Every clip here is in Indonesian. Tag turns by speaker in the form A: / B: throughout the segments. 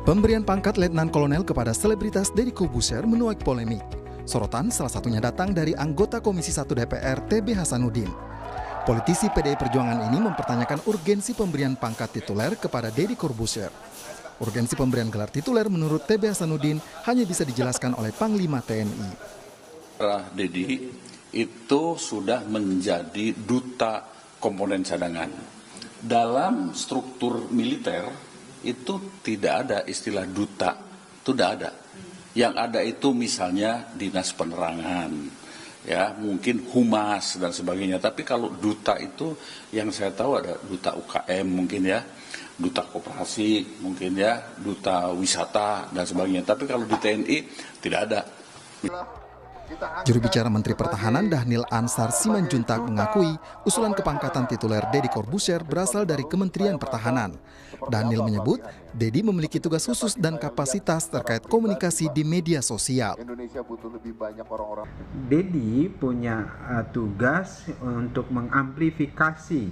A: Pemberian pangkat Letnan Kolonel kepada selebritas Deddy Corbuzier menuai polemik. Sorotan salah satunya datang dari anggota Komisi 1 DPR TB Hasanuddin. Politisi PDI Perjuangan ini mempertanyakan urgensi pemberian pangkat tituler kepada Deddy Corbuzier. Urgensi pemberian gelar tituler menurut TB Hasanuddin hanya bisa dijelaskan oleh Panglima TNI.
B: Deddy itu sudah menjadi duta komponen cadangan. Dalam struktur militer itu tidak ada istilah duta, itu tidak ada. Yang ada itu misalnya dinas penerangan, ya mungkin humas dan sebagainya. Tapi kalau duta itu yang saya tahu ada duta UKM mungkin ya, duta koperasi mungkin ya, duta wisata dan sebagainya. Tapi kalau di TNI tidak ada.
A: Juru bicara Menteri Pertahanan Dhanil Ansar Simanjuntak mengakui usulan kepangkatan tituler Deddy Corbuzier berasal dari Kementerian Pertahanan. Dhanil menyebut Deddy memiliki tugas khusus dan kapasitas terkait komunikasi di media sosial.
C: Deddy punya tugas untuk mengamplifikasi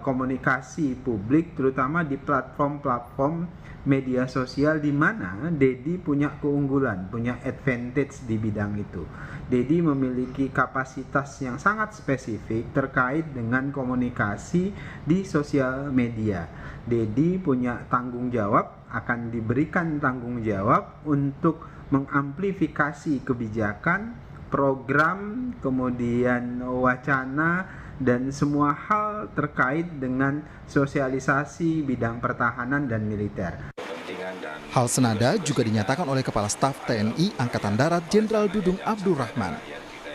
C: komunikasi publik, terutama di platform-platform media sosial di mana Deddy punya keunggulan, punya advantage di bidang itu. Deddy memiliki kapasitas yang sangat spesifik terkait dengan komunikasi di sosial media. Deddy punya tanggung jawab, akan diberikan tanggung jawab untuk mengamplifikasi kebijakan, program, kemudian wacana, dan semua hal terkait dengan sosialisasi bidang pertahanan dan militer.
A: Hal senada juga dinyatakan oleh Kepala Staf TNI Angkatan Darat Jenderal Dudung Abdurrahman.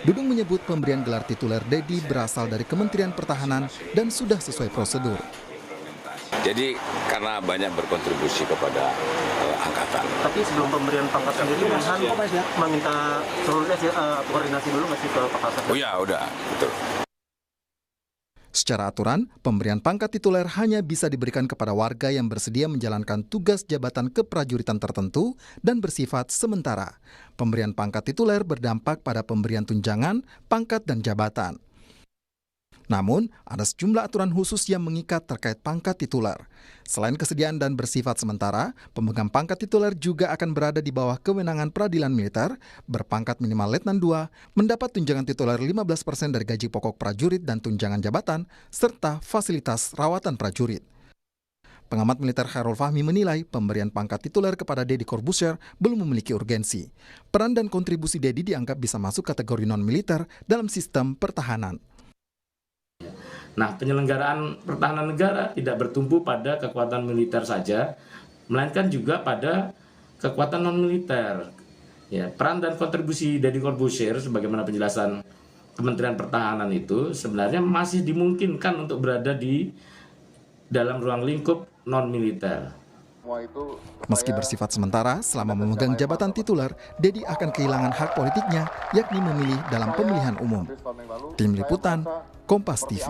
A: Dudung menyebut pemberian gelar tituler Deddy berasal dari Kementerian Pertahanan dan sudah sesuai prosedur.
D: Jadi karena banyak berkontribusi kepada angkatan.
E: Tapi sebelum pemberian pangkat sendiri, Menhan meminta seluruhnya koordinasi dulu nggak sih ke Pak Kasat?
D: Oh ya, udah, betul.
A: Secara aturan, pemberian pangkat tituler hanya bisa diberikan kepada warga yang bersedia menjalankan tugas jabatan keprajuritan tertentu dan bersifat sementara. Pemberian pangkat tituler berdampak pada pemberian tunjangan, pangkat, dan jabatan. Namun, ada sejumlah aturan khusus yang mengikat terkait pangkat tituler. Selain kesediaan dan bersifat sementara, pemegang pangkat tituler juga akan berada di bawah kewenangan peradilan militer, berpangkat minimal Letnan 2, mendapat tunjangan tituler 15% dari gaji pokok prajurit dan tunjangan jabatan, serta fasilitas rawatan prajurit. Pengamat militer Khairul Fahmi menilai pemberian pangkat tituler kepada Deddy Corbuzier belum memiliki urgensi. Peran dan kontribusi Deddy dianggap bisa masuk kategori non-militer dalam sistem pertahanan.
F: Nah, penyelenggaraan pertahanan negara tidak bertumpu pada kekuatan militer saja, melainkan juga pada kekuatan non-militer. Ya, peran dan kontribusi Deddy Corbuzier, sebagaimana penjelasan Kementerian Pertahanan itu, sebenarnya masih dimungkinkan untuk berada di dalam ruang lingkup non-militer.
A: Meski bersifat sementara, selama memegang jabatan tituler, Deddy akan kehilangan hak politiknya, yakni memilih dalam pemilihan umum. Tim Liputan, Kompas TV.